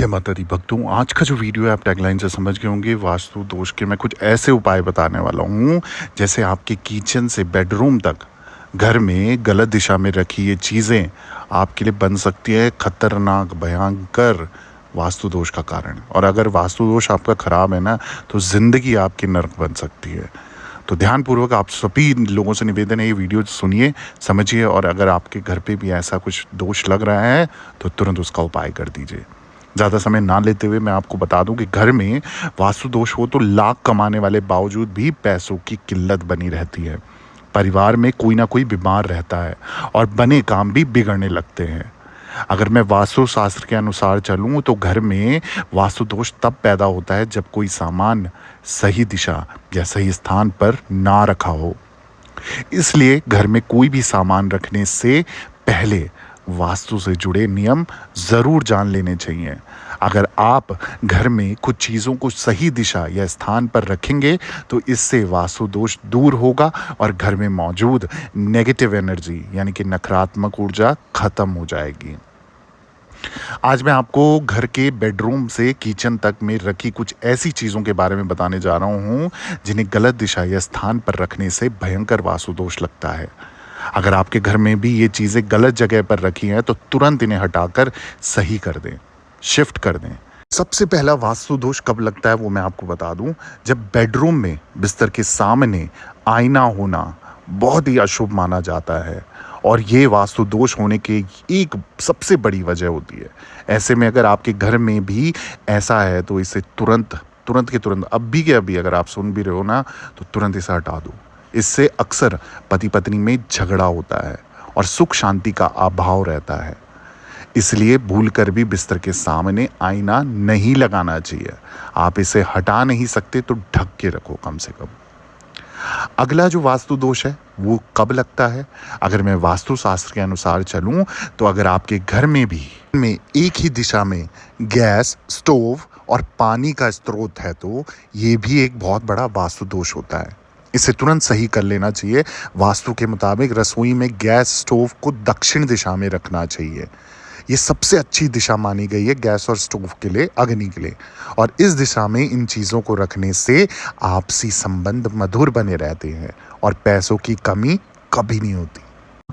जय माता दी भक्तों। आज का जो वीडियो है आप टैगलाइन से समझ गए होंगे। वास्तु दोष के मैं कुछ ऐसे उपाय बताने वाला हूँ जैसे आपके किचन से बेडरूम तक घर में गलत दिशा में रखी ये चीज़ें आपके लिए बन सकती है खतरनाक भयंकर वास्तु दोष का कारण। और अगर वास्तु दोष आपका ख़राब है ना तो ज़िंदगी आपकी नर्क बन सकती है। तो ध्यानपूर्वक आप सभी लोगों से निवेदन है ये वीडियो सुनिए, समझिए, और अगर आपके घर पे भी ऐसा कुछ दोष लग रहा है तो तुरंत उसका उपाय कर दीजिए। ज़्यादा समय ना लेते हुए मैं आपको बता दूं कि घर में वास्तु दोष हो तो लाख कमाने वाले बावजूद भी पैसों की किल्लत बनी रहती है। परिवार में कोई ना कोई बीमार रहता है और बने काम भी बिगड़ने लगते हैं। अगर मैं वास्तु शास्त्र के अनुसार चलूं तो घर में वास्तु दोष तब पैदा होता है जब कोई सामान सही दिशा या सही स्थान पर ना रखा हो। इसलिए घर में कोई भी सामान रखने से पहले वास्तु से जुड़े नियम ज़रूर जान लेने चाहिए। अगर आप घर में कुछ चीज़ों को सही दिशा या स्थान पर रखेंगे तो इससे वास्तु दोष दूर होगा और घर में मौजूद नेगेटिव एनर्जी यानी कि नकारात्मक ऊर्जा खत्म हो जाएगी। आज मैं आपको घर के बेडरूम से किचन तक में रखी कुछ ऐसी चीज़ों के बारे में बताने जा रहा हूँ जिन्हें गलत दिशा या स्थान पर रखने से भयंकर वास्तु दोष लगता है। अगर आपके घर में भी ये चीज़ें गलत जगह पर रखी हैं तो तुरंत इन्हें हटाकर सही कर दें, शिफ्ट कर दें। सबसे पहला वास्तु दोष कब लगता है वो मैं आपको बता दूं। जब बेडरूम में बिस्तर के सामने आईना होना बहुत ही अशुभ माना जाता है और ये वास्तु दोष होने की एक सबसे बड़ी वजह होती है। ऐसे में अगर आपके घर में भी ऐसा है तो इसे तुरंत तुरंत के तुरंत अभी के अभी अगर आप सुन भी रहे हो ना तो तुरंत इसे हटा दो। इससे अक्सर पति पत्नी में झगड़ा होता है और सुख शांति का अभाव रहता है। इसलिए भूलकर भी बिस्तर के सामने आईना नहीं लगाना चाहिए। आप इसे हटा नहीं सकते तो ढक के रखो कम से कम। अगला जो वास्तु दोष है वो कब लगता है। अगर मैं वास्तु शास्त्र के अनुसार चलूं तो अगर आपके घर में भी एक ही दिशा में गैस, स्टोव और पानी का स्रोत है तो ये भी एक बहुत बड़ा वास्तु दोष होता है। इसे तुरंत सही कर लेना चाहिए। वास्तु के मुताबिक रसोई में गैस स्टोव को दक्षिण दिशा में रखना चाहिए। ये सबसे अच्छी दिशा मानी गई है गैस और स्टोव के लिए, अग्नि के लिए। और इस दिशा में इन चीज़ों को रखने से आपसी संबंध मधुर बने रहते हैं और पैसों की कमी कभी नहीं होती।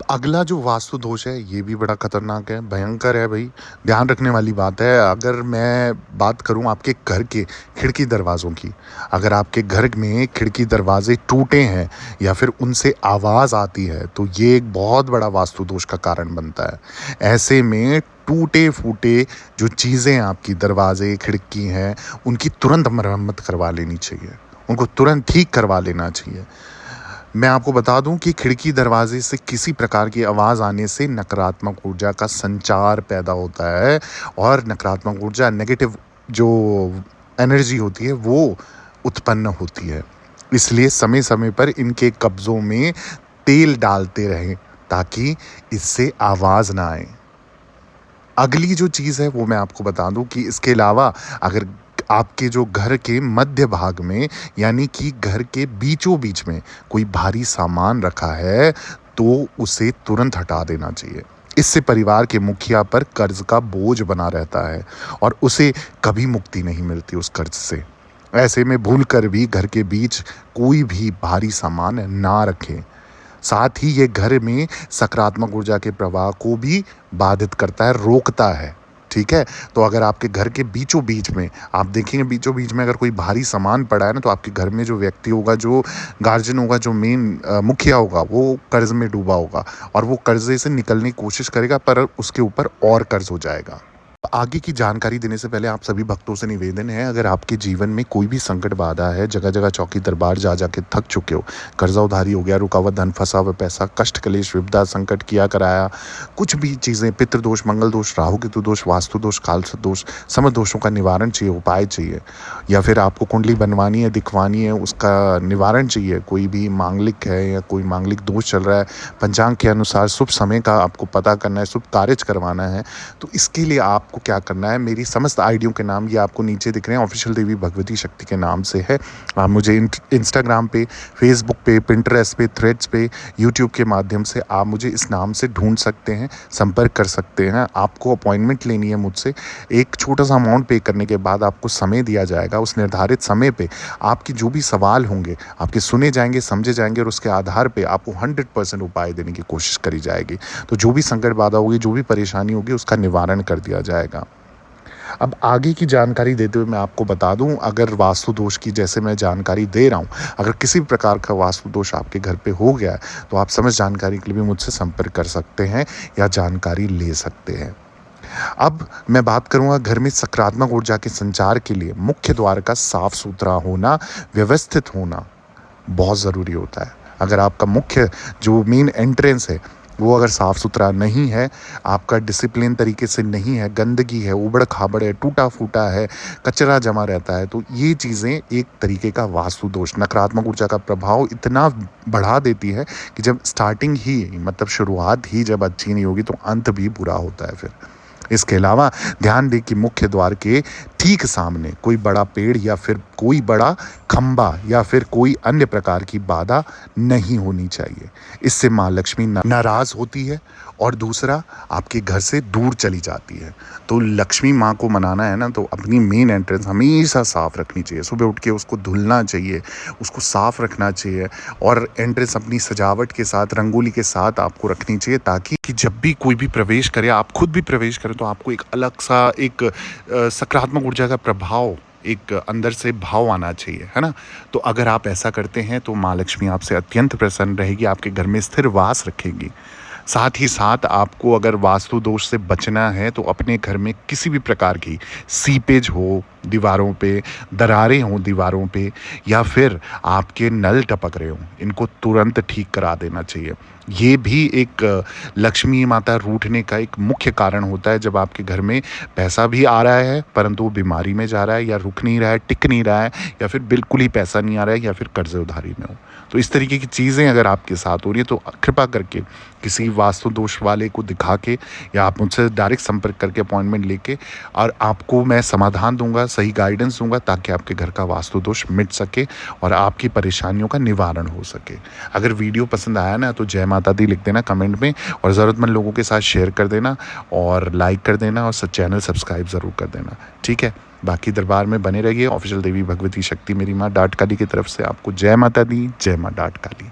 अगला जो वास्तु दोष है ये भी बड़ा खतरनाक है, भयंकर है भाई, ध्यान रखने वाली बात है। अगर मैं बात करूं आपके घर के खिड़की दरवाज़ों की, अगर आपके घर में खिड़की दरवाजे टूटे हैं या फिर उनसे आवाज़ आती है तो ये एक बहुत बड़ा वास्तु दोष का कारण बनता है। ऐसे में टूटे फूटे जो चीज़ें आपकी दरवाजे खिड़की हैं उनकी तुरंत मरम्मत करवा लेनी चाहिए, उनको तुरंत ठीक करवा लेना चाहिए। मैं आपको बता दूं कि खिड़की दरवाजे से किसी प्रकार की आवाज़ आने से नकारात्मक ऊर्जा का संचार पैदा होता है और नकारात्मक ऊर्जा, नेगेटिव जो एनर्जी होती है वो उत्पन्न होती है। इसलिए समय समय पर इनके कब्ज़ों में तेल डालते रहें ताकि इससे आवाज़ ना आए। अगली जो चीज़ है वो मैं आपको बता दूं कि इसके अलावा अगर आपके जो घर के मध्य भाग में यानी कि घर के बीचों बीच में कोई भारी सामान रखा है तो उसे तुरंत हटा देना चाहिए। इससे परिवार के मुखिया पर कर्ज का बोझ बना रहता है और उसे कभी मुक्ति नहीं मिलती उस कर्ज से। ऐसे में भूलकर भी घर के बीच कोई भी भारी सामान ना रखें। साथ ही ये घर में सकारात्मक ऊर्जा के प्रवाह को भी बाधित करता है, रोकता है। ठीक है, तो अगर आपके घर के बीचों बीच में आप देखेंगे बीचों बीच में अगर कोई भारी सामान पड़ा है ना तो आपके घर में जो व्यक्ति होगा, जो गार्जियन होगा, जो मेन मुखिया होगा वो कर्ज में डूबा होगा और वो कर्जे से निकलने की कोशिश करेगा पर उसके ऊपर और कर्ज हो जाएगा। आगे की जानकारी देने से पहले आप सभी भक्तों से निवेदन है, अगर आपके जीवन में कोई भी संकट बाधा है, जगह जगह चौकी दरबार जा के थक चुके हो, कर्जा उधारी हो गया, रुका हुआ धन, फंसा हुआ पैसा, कष्ट कलेश विपदा संकट किया कराया, कुछ भी चीज़ें, पितृदोष, मंगल दोष, राहु केतु दोष, वास्तु दोष, काल दोष, समस्त दोषों का निवारण चाहिए, उपाय चाहिए, या फिर आपको कुंडली बनवानी है, दिखवानी है, उसका निवारण चाहिए, कोई भी मांगलिक है या कोई मांगलिक दोष चल रहा है, पंचांग के अनुसार शुभ समय का आपको पता करना है, शुभ कार्य करवाना है, तो इसके लिए आप आपको क्या करना है, मेरी समस्त आईडियों के नाम ये आपको नीचे दिख रहे हैं, ऑफिशियल देवी भगवती शक्ति के नाम से है। आप मुझे इंस्टाग्राम पे, फेसबुक पे, पिंटरेस्ट पे, थ्रेड्स पे, यूट्यूब के माध्यम से आप मुझे इस नाम से ढूंढ सकते हैं, संपर्क कर सकते हैं। आपको अपॉइंटमेंट लेनी है मुझसे। एक छोटा सा अमाउंट पे करने के बाद आपको समय दिया जाएगा। उस निर्धारित समय पे आपके जो भी सवाल होंगे आपके सुने जाएंगे, समझे जाएंगे और उसके आधार पे आपको 100% उपाय देने की कोशिश करी जाएगी। तो जो भी संकट बाधा होगी, जो भी परेशानी होगी, उसका निवारण कर दिया जाएगा। अब आगे की जानकारी देते हुए मैं आपको बता दूं, अगर वास्तु दोष की जैसे मैं जानकारी दे रहा हूं, अगर किसी भी प्रकार का वास्तु दोष आपके घर पे हो गया है तो आप समझ जानकारी के लिए भी मुझसे संपर्क कर सकते हैं या जानकारी ले सकते हैं। अब मैं बात करूंगा घर में सकारात्मक ऊर्जा के संचार के लिए मुख्य द्वार का साफ सुथरा होना, व्यवस्थित होना बहुत ज़रूरी होता है। अगर आपका मुख्य जो मेन एंट्रेंस है वो अगर साफ़ सुथरा नहीं है, आपका डिसिप्लिन तरीके से नहीं है, गंदगी है, ऊबड़ खाबड़ है, टूटा फूटा है, कचरा जमा रहता है, तो ये चीज़ें एक तरीके का वास्तु दोष, नकारात्मक ऊर्जा का प्रभाव इतना बढ़ा देती है कि जब स्टार्टिंग ही मतलब शुरुआत ही जब अच्छी नहीं होगी तो अंत भी बुरा होता है फिर। इसके अलावा ध्यान दें कि मुख्य द्वार के ठीक सामने कोई बड़ा पेड़ या फिर कोई बड़ा खंबा या फिर कोई अन्य प्रकार की बाधा नहीं होनी चाहिए। इससे माँ लक्ष्मी नाराज होती है और दूसरा आपके घर से दूर चली जाती है। तो लक्ष्मी माँ को मनाना है ना, तो अपनी मेन एंट्रेंस हमेशा साफ रखनी चाहिए। सुबह उठ के उसको धुलना चाहिए, उसको साफ रखना चाहिए और एंट्रेंस अपनी सजावट के साथ, रंगोली के साथ आपको रखनी चाहिए, ताकि कि जब भी कोई भी प्रवेश करे, आप खुद भी प्रवेश करें, तो आपको एक अलग सा एक सकारात्मक ऊर्जा का प्रभाव, एक अंदर से भाव आना चाहिए, है ना। तो अगर आप ऐसा करते हैं तो माँ लक्ष्मी आपसे अत्यंत प्रसन्न रहेगी, आपके घर में स्थिर वास रखेगी। साथ ही साथ आपको अगर वास्तु दोष से बचना है तो अपने घर में किसी भी प्रकार की सीपेज हो दीवारों पे, दरारें हों दीवारों पे, या फिर आपके नल टपक रहे हों, इनको तुरंत ठीक करा देना चाहिए। ये भी एक लक्ष्मी माता रूठने का एक मुख्य कारण होता है। जब आपके घर में पैसा भी आ रहा है परंतु वो बीमारी में जा रहा है, या रुक नहीं रहा है, टिक नहीं रहा है, या फिर बिल्कुल ही पैसा नहीं आ रहा है, या फिर कर्ज उधारी में हो, तो इस तरीके की चीज़ें अगर आपके साथ हो रही है तो कृपा करके किसी वास्तु दोष वाले को दिखा के या आप मुझसे डायरेक्ट संपर्क करके अपॉइंटमेंट लेके, और आपको मैं समाधान दूंगा, सही गाइडेंस दूंगा, ताकि आपके घर का वास्तु दोष मिट सके और आपकी परेशानियों का निवारण हो सके। अगर वीडियो पसंद आया ना तो जय माता दी लिख देना कमेंट में, और ज़रूरतमंद लोगों के साथ शेयर कर देना और लाइक कर देना और चैनल सब्सक्राइब ज़रूर कर देना, ठीक है। बाकी दरबार में बने रहिए। ऑफिशियल देवी भगवती शक्ति मेरी माँ डाट काली की तरफ से आपको जय माता दी, जय माँ डाट काली।